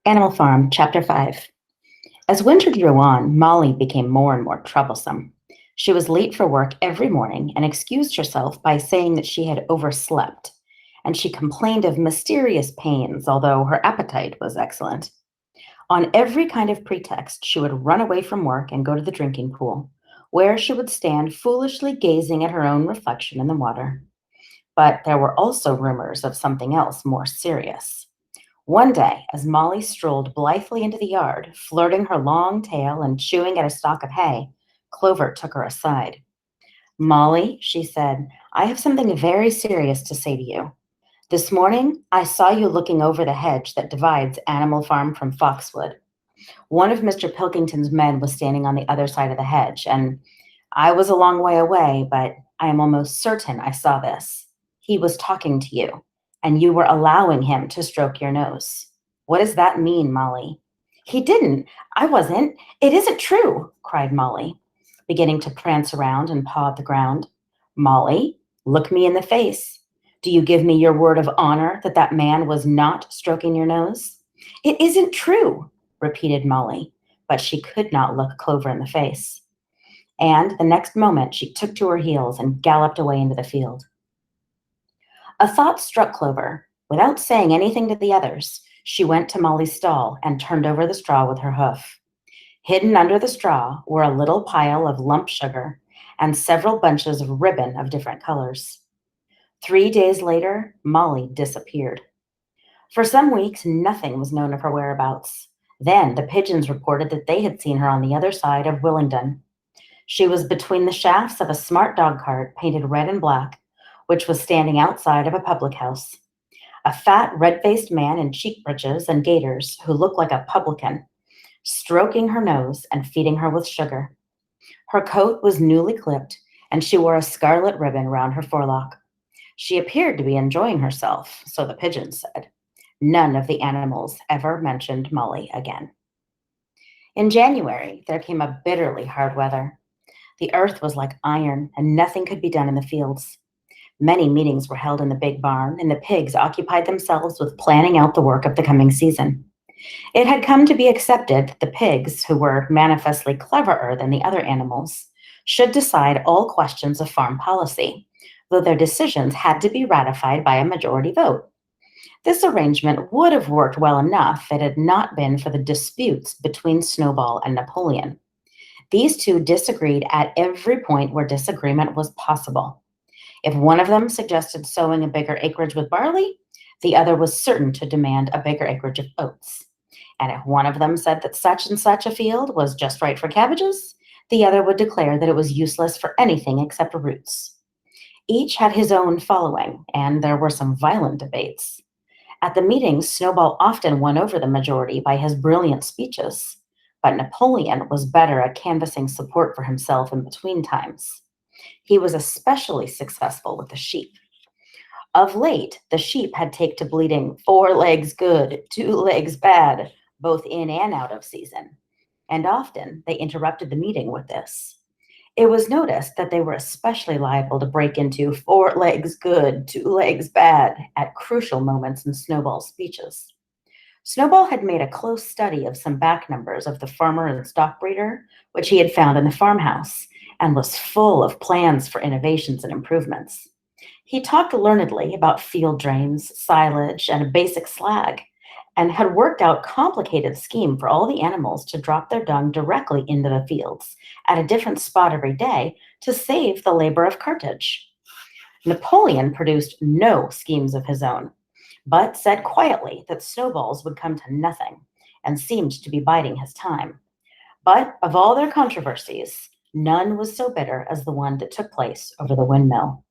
Animal Farm, Chapter 5. As winter drew on, Molly became more and more troublesome. She was late for work every morning and excused herself by saying that she had overslept, and she complained of mysterious pains, although her appetite was excellent. On every kind of pretext, she would run away from work and go to the drinking pool, where she would stand foolishly gazing at her own reflection in the water. But there were also rumors of something else more serious. One day, as Molly strolled blithely into the yard, flirting her long tail and chewing at a stalk of hay, Clover took her aside. "Molly," she said, "I have something very serious to say to you. This morning, I saw you looking over the hedge that divides Animal Farm from Foxwood. One of Mr. Pilkington's men was standing on the other side of the hedge, and I was a long way away, but I am almost certain I saw this. He was talking to you, and you were allowing him to stroke your nose. What does that mean, Molly?" "He didn't. I wasn't. It isn't true," cried Molly, beginning to prance around and paw at the ground. "Molly, look me in the face. Do you give me your word of honor that that man was not stroking your nose?" "It isn't true," repeated Molly, but she could not look Clover in the face. And the next moment she took to her heels and galloped away into the field. A thought struck Clover. Without saying anything to the others, she went to Molly's stall and turned over the straw with her hoof. Hidden under the straw were a little pile of lump sugar and several bunches of ribbon of different colors. 3 days later, Molly disappeared. For some weeks, nothing was known of her whereabouts. Then the pigeons reported that they had seen her on the other side of Willingdon. She was between the shafts of a smart dog cart painted red and black, which was standing outside of a public house. A fat, red-faced man in cheek breeches and gaiters who looked like a publican, stroking her nose and feeding her with sugar. Her coat was newly clipped, and she wore a scarlet ribbon round her forelock. She appeared to be enjoying herself, so the pigeons said. None of the animals ever mentioned Molly again. In January, there came a bitterly hard weather. The earth was like iron, and nothing could be done in the fields. Many meetings were held in the big barn, and the pigs occupied themselves with planning out the work of the coming season. It had come to be accepted that the pigs, who were manifestly cleverer than the other animals, should decide all questions of farm policy, though their decisions had to be ratified by a majority vote. This arrangement would have worked well enough if it had not been for the disputes between Snowball and Napoleon. These two disagreed at every point where disagreement was possible. If one of them suggested sowing a bigger acreage with barley, the other was certain to demand a bigger acreage of oats. And if one of them said that such and such a field was just right for cabbages, the other would declare that it was useless for anything except roots. Each had his own following, and there were some violent debates. At the meetings, Snowball often won over the majority by his brilliant speeches, but Napoleon was better at canvassing support for himself in between times. He was especially successful with the sheep. Of late, the sheep had taken to bleating 4 legs good, 2 legs bad, both in and out of season, and often they interrupted the meeting with this. It was noticed that they were especially liable to break into 4 legs good, 2 legs bad at crucial moments in Snowball's speeches. Snowball had made a close study of some back numbers of the farmer and stock breeder, which he had found in the farmhouse, and was full of plans for innovations and improvements. He talked learnedly about field drains, silage, and a basic slag, and had worked out a complicated scheme for all the animals to drop their dung directly into the fields at a different spot every day to save the labor of cartage. Napoleon produced no schemes of his own, but said quietly that Snowball's would come to nothing, and seemed to be biding his time. But of all their controversies, none was so bitter as the one that took place over the windmill.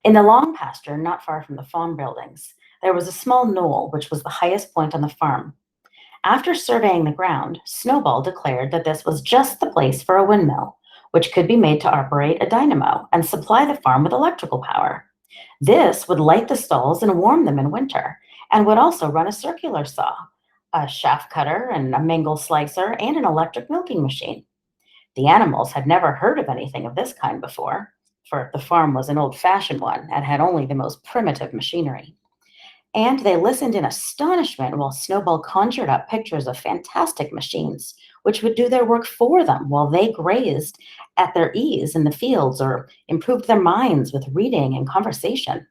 In the long pasture not far from the farm buildings, there was a small knoll which was the highest point on the farm. After surveying the ground, Snowball declared that this was just the place for a windmill, which could be made to operate a dynamo and supply the farm with electrical power. This would light the stalls and warm them in winter, and would also run a circular saw, a shaft cutter, and a mangle slicer, and an electric milking machine. The animals had never heard of anything of this kind before, for the farm was an old-fashioned one and had only the most primitive machinery. And they listened in astonishment while Snowball conjured up pictures of fantastic machines, which would do their work for them while they grazed at their ease in the fields or improved their minds with reading and conversation.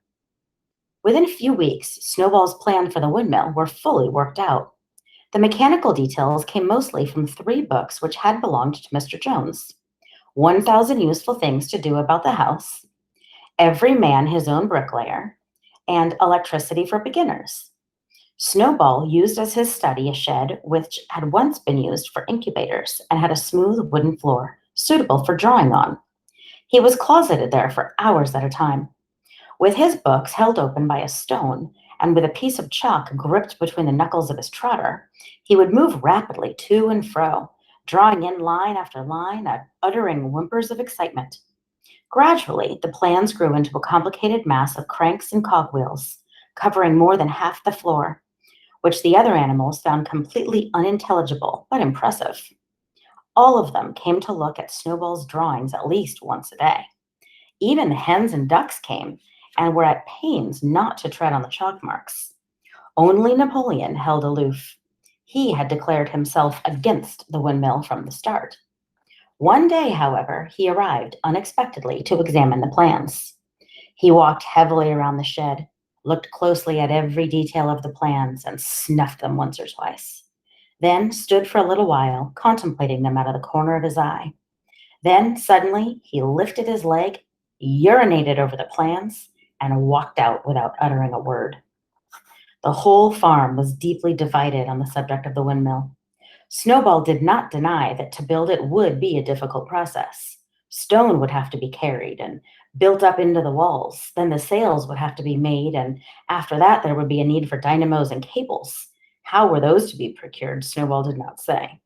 Within a few weeks, Snowball's plan for the windmill were fully worked out. The mechanical details came mostly from three books which had belonged to Mr. Jones: 1,000 Useful Things to Do About the House, Every Man His Own Bricklayer, and Electricity for Beginners. Snowball used as his study a shed which had once been used for incubators and had a smooth wooden floor, suitable for drawing on. He was closeted there for hours at a time. With his books held open by a stone, and with a piece of chalk gripped between the knuckles of his trotter, he would move rapidly to and fro, drawing in line after line, uttering whimpers of excitement. Gradually, the plans grew into a complicated mass of cranks and cogwheels, covering more than half the floor, which the other animals found completely unintelligible but impressive. All of them came to look at Snowball's drawings at least once a day. Even the hens and ducks came and were at pains not to tread on the chalk marks. Only Napoleon held aloof. He had declared himself against the windmill from the start. One day, however, he arrived unexpectedly to examine the plans. He walked heavily around the shed, looked closely at every detail of the plans, and snuffed them once or twice. Then stood for a little while, contemplating them out of the corner of his eye. Then, suddenly, he lifted his leg, urinated over the plans, and walked out without uttering a word. The whole farm was deeply divided on the subject of the windmill. Snowball did not deny that to build it would be a difficult process. Stone would have to be carried and built up into the walls. Then the sails would have to be made, and after that, there would be a need for dynamos and cables. How were those to be procured, Snowball did not say.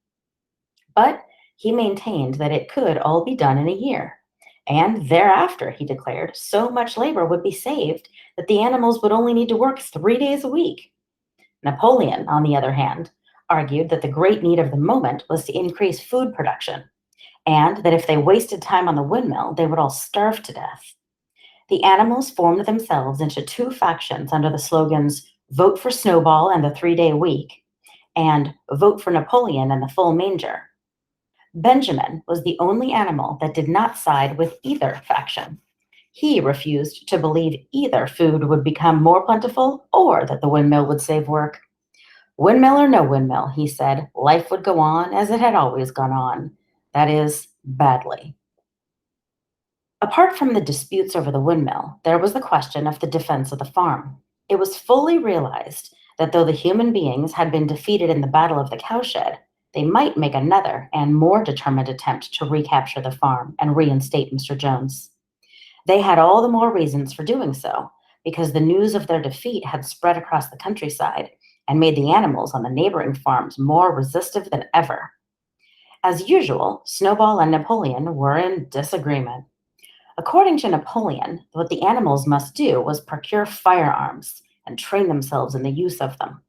But he maintained that it could all be done in a year. And thereafter, he declared, so much labor would be saved that the animals would only need to work 3 days a week. Napoleon, on the other hand, argued that the great need of the moment was to increase food production, and that if they wasted time on the windmill, they would all starve to death. The animals formed themselves into two factions under the slogans "Vote for Snowball and the 3-day week" and "Vote for Napoleon and the full manger." Benjamin was the only animal that did not side with either faction. He refused to believe either food would become more plentiful or that the windmill would save work. Windmill or no windmill, he said, life would go on as it had always gone on. That is, badly. Apart from the disputes over the windmill, there was the question of the defense of the farm. It was fully realized that though the human beings had been defeated in the Battle of the Cowshed, they might make another and more determined attempt to recapture the farm and reinstate Mr. Jones. They had all the more reasons for doing so, because the news of their defeat had spread across the countryside and made the animals on the neighboring farms more restive than ever. As usual, Snowball and Napoleon were in disagreement. According to Napoleon, what the animals must do was procure firearms and train themselves in the use of them.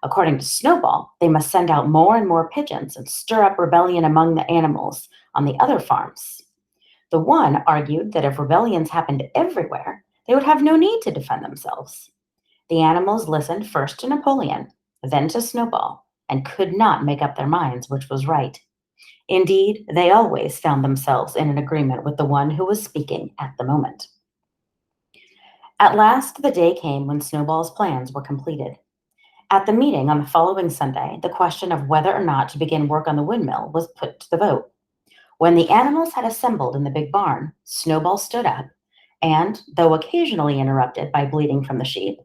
According to Snowball, they must send out more and more pigeons and stir up rebellion among the animals on the other farms. The one argued that if rebellions happened everywhere, they would have no need to defend themselves. The animals listened first to Napoleon, then to Snowball, and could not make up their minds which was right. Indeed, they always found themselves in an agreement with the one who was speaking at the moment. At last, the day came when Snowball's plans were completed. At the meeting on the following Sunday, the question of whether or not to begin work on the windmill was put to the vote. When the animals had assembled in the big barn, Snowball stood up and, though occasionally interrupted by bleating from the sheep,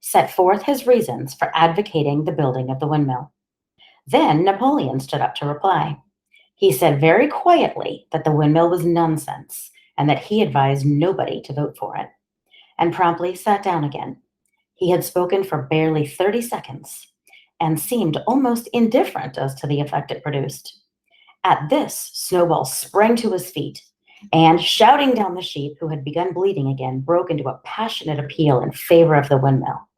set forth his reasons for advocating the building of the windmill. Then Napoleon stood up to reply. He said very quietly that the windmill was nonsense and that he advised nobody to vote for it, and promptly sat down again. He had spoken for barely 30 seconds and seemed almost indifferent as to the effect it produced. At this, Snowball sprang to his feet and, shouting down the sheep who had begun bleating again, broke into a passionate appeal in favor of the windmill.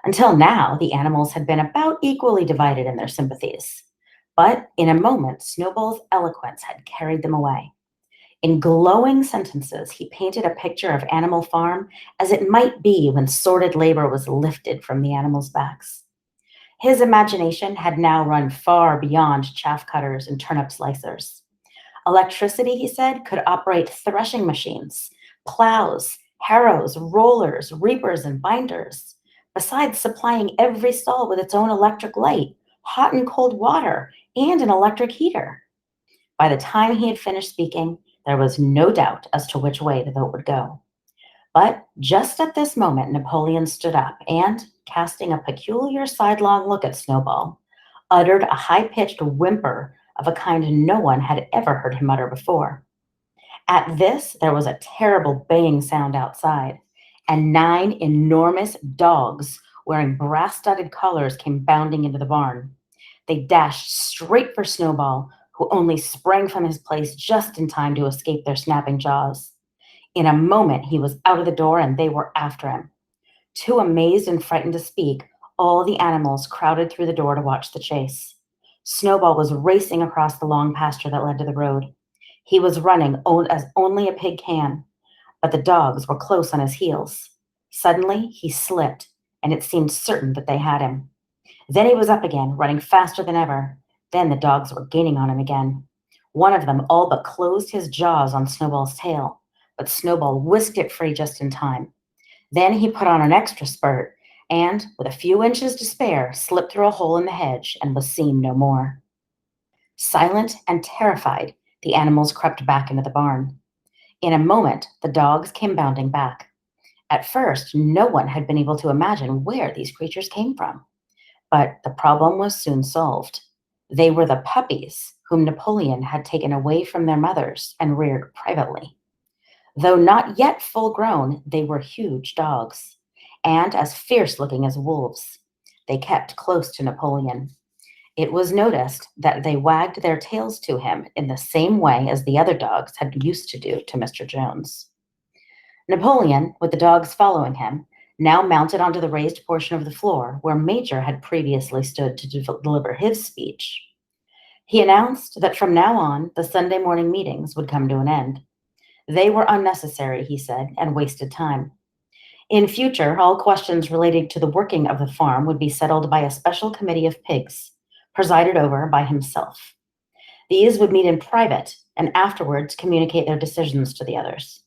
Until now, the animals had been about equally divided in their sympathies. But in a moment, Snowball's eloquence had carried them away. In glowing sentences, he painted a picture of Animal Farm as it might be when sordid labor was lifted from the animals' backs. His imagination had now run far beyond chaff cutters and turnip slicers. Electricity, he said, could operate threshing machines, plows, harrows, rollers, reapers, and binders, besides supplying every stall with its own electric light, hot and cold water, and an electric heater. By the time he had finished speaking, there was no doubt as to which way the vote would go. But just at this moment, Napoleon stood up and, casting a peculiar sidelong look at Snowball, uttered a high-pitched whimper of a kind no one had ever heard him utter before. At this, there was a terrible baying sound outside, and 9 enormous dogs wearing brass-studded collars came bounding into the barn. They dashed straight for Snowball, who only sprang from his place just in time to escape their snapping jaws. In a moment, he was out of the door and they were after him. Too amazed and frightened to speak, all the animals crowded through the door to watch the chase. Snowball was racing across the long pasture that led to the road. He was running as only a pig can, but the dogs were close on his heels. Suddenly, he slipped, and it seemed certain that they had him. Then he was up again, running faster than ever. Then the dogs were gaining on him again. One of them all but closed his jaws on Snowball's tail, but Snowball whisked it free just in time. Then he put on an extra spurt and, with a few inches to spare, slipped through a hole in the hedge and was seen no more. Silent and terrified, the animals crept back into the barn. In a moment, the dogs came bounding back. At first, no one had been able to imagine where these creatures came from. But the problem was soon solved. They were the puppies whom Napoleon had taken away from their mothers and reared privately. Though not yet full grown, they were huge dogs, and as fierce-looking as wolves. They kept close to Napoleon. It was noticed that they wagged their tails to him in the same way as the other dogs had used to do to Mr. Jones. Napoleon, with the dogs following him, now mounted onto the raised portion of the floor where Major had previously stood to deliver his speech. He announced that from now on, the Sunday morning meetings would come to an end. They were unnecessary, he said, and wasted time. In future, all questions relating to the working of the farm would be settled by a special committee of pigs, presided over by himself. These would meet in private and afterwards communicate their decisions to the others.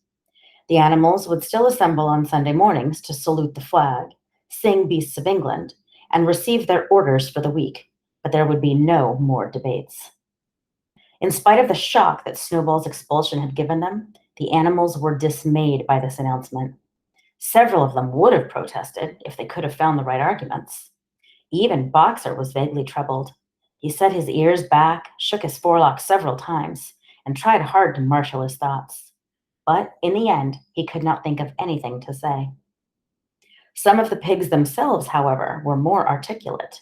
The animals would still assemble on Sunday mornings to salute the flag, sing Beasts of England, and receive their orders for the week, but there would be no more debates. In spite of the shock that Snowball's expulsion had given them, the animals were dismayed by this announcement. Several of them would have protested if they could have found the right arguments. Even Boxer was vaguely troubled. He set his ears back, shook his forelock several times, and tried hard to marshal his thoughts. But in the end, he could not think of anything to say. Some of the pigs themselves, however, were more articulate.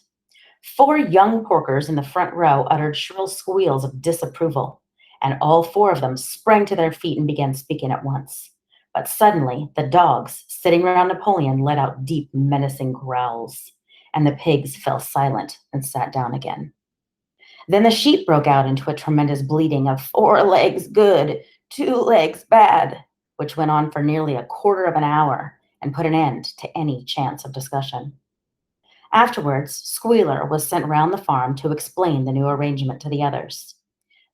4 young porkers in the front row uttered shrill squeals of disapproval, and all 4 of them sprang to their feet and began speaking at once. But suddenly, the dogs, sitting around Napoleon, let out deep, menacing growls, and the pigs fell silent and sat down again. Then the sheep broke out into a tremendous bleating of 4 legs good, 2 legs bad, which went on for nearly a quarter of an hour and put an end to any chance of discussion. Afterwards, Squealer was sent round the farm to explain the new arrangement to the others.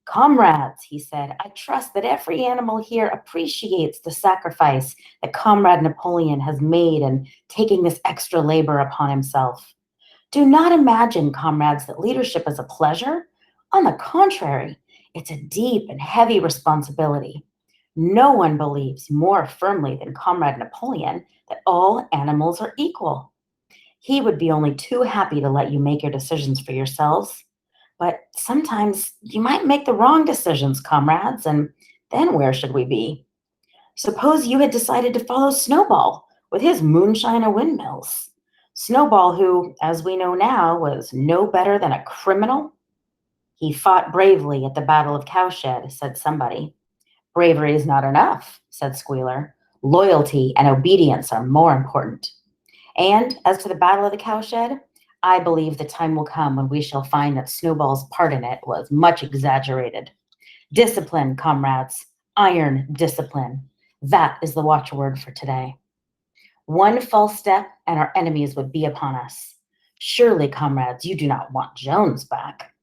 "Comrades," he said, "I trust that every animal here appreciates the sacrifice that Comrade Napoleon has made in taking this extra labor upon himself. Do not imagine, comrades, that leadership is a pleasure. On the contrary, it's a deep and heavy responsibility. No one believes more firmly than Comrade Napoleon that all animals are equal. He would be only too happy to let you make your decisions for yourselves. But sometimes you might make the wrong decisions, comrades, and then where should we be? Suppose you had decided to follow Snowball with his moonshine and windmills. Snowball, who, as we know now, was no better than a criminal. He fought bravely at the Battle of Cowshed, said somebody. Bravery is not enough, said Squealer. Loyalty and obedience are more important. And as to the Battle of the Cowshed, I believe the time will come when we shall find that Snowball's part in it was much exaggerated. Discipline, comrades. Iron discipline. That is the watchword for today. One false step and our enemies would be upon us. Surely, comrades, you do not want Jones back.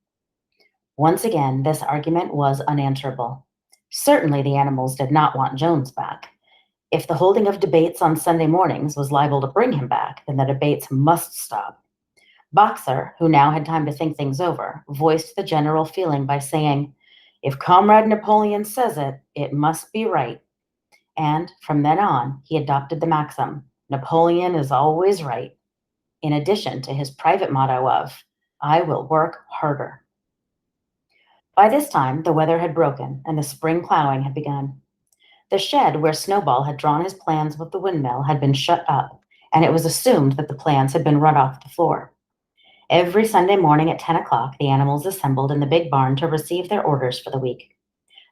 Once again, this argument was unanswerable. Certainly, the animals did not want Jones back. If the holding of debates on Sunday mornings was liable to bring him back, then the debates must stop. Boxer, who now had time to think things over, voiced the general feeling by saying, "If Comrade Napoleon says it, it must be right." And from then on, he adopted the maxim, "Napoleon is always right," in addition to his private motto of, "I will work harder." By this time, the weather had broken and the spring plowing had begun. The shed where Snowball had drawn his plans with the windmill had been shut up, and it was assumed that the plans had been run off the floor. Every Sunday morning at 10 o'clock, the animals assembled in the big barn to receive their orders for the week.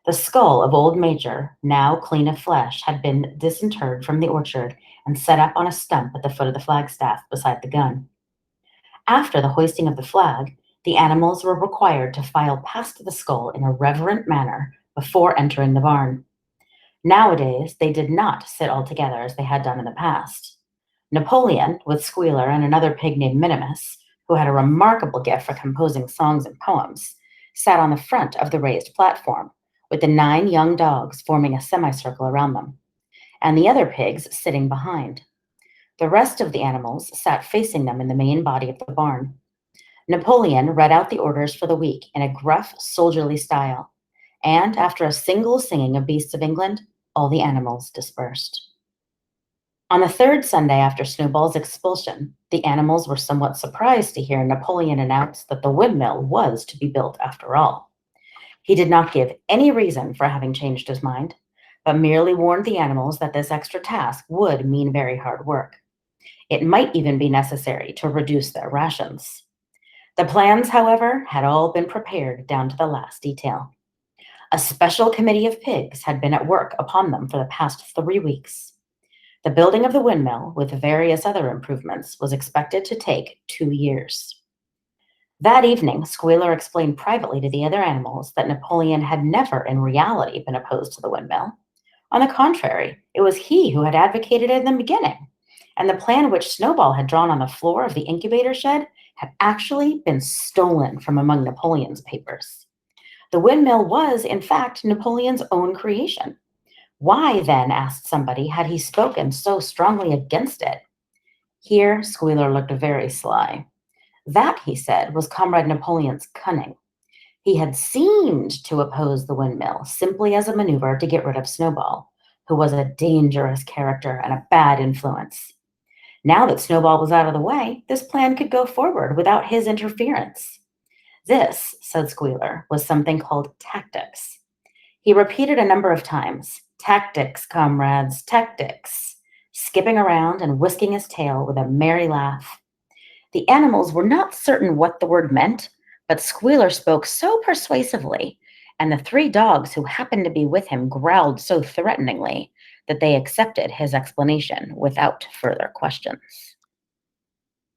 The skull of old Major, now clean of flesh, had been disinterred from the orchard and set up on a stump at the foot of the flagstaff beside the gun. After the hoisting of the flag, the animals were required to file past the skull in a reverent manner before entering the barn. Nowadays, they did not sit all together as they had done in the past. Napoleon, with Squealer and another pig named Minimus, who had a remarkable gift for composing songs and poems, sat on the front of the raised platform, with the 9 young dogs forming a semicircle around them, and the other pigs sitting behind. The rest of the animals sat facing them in the main body of the barn. Napoleon read out the orders for the week in a gruff, soldierly style, and after a single singing of Beasts of England, all the animals dispersed. On the third Sunday after Snowball's expulsion, the animals were somewhat surprised to hear Napoleon announce that the windmill was to be built after all. He did not give any reason for having changed his mind, but merely warned the animals that this extra task would mean very hard work. It might even be necessary to reduce their rations. The plans, however, had all been prepared down to the last detail. A special committee of pigs had been at work upon them for the past 3 weeks. The building of the windmill, with various other improvements, was expected to take 2 years. That evening, Squealer explained privately to the other animals that Napoleon had never in reality been opposed to the windmill. On the contrary, it was he who had advocated it in the beginning, and the plan which Snowball had drawn on the floor of the incubator shed had actually been stolen from among Napoleon's papers. The windmill was, in fact, Napoleon's own creation. Why, then, asked somebody, had he spoken so strongly against it? Here Squealer looked very sly. That, he said, was Comrade Napoleon's cunning. He had seemed to oppose the windmill simply as a maneuver to get rid of Snowball, who was a dangerous character and a bad influence. Now that Snowball was out of the way, this plan could go forward without his interference. This, said Squealer, was something called tactics. He repeated a number of times, "Tactics, comrades, tactics," skipping around and whisking his tail with a merry laugh. The animals were not certain what the word meant, but Squealer spoke so persuasively, and the 3 dogs who happened to be with him growled so threateningly that they accepted his explanation without further questions.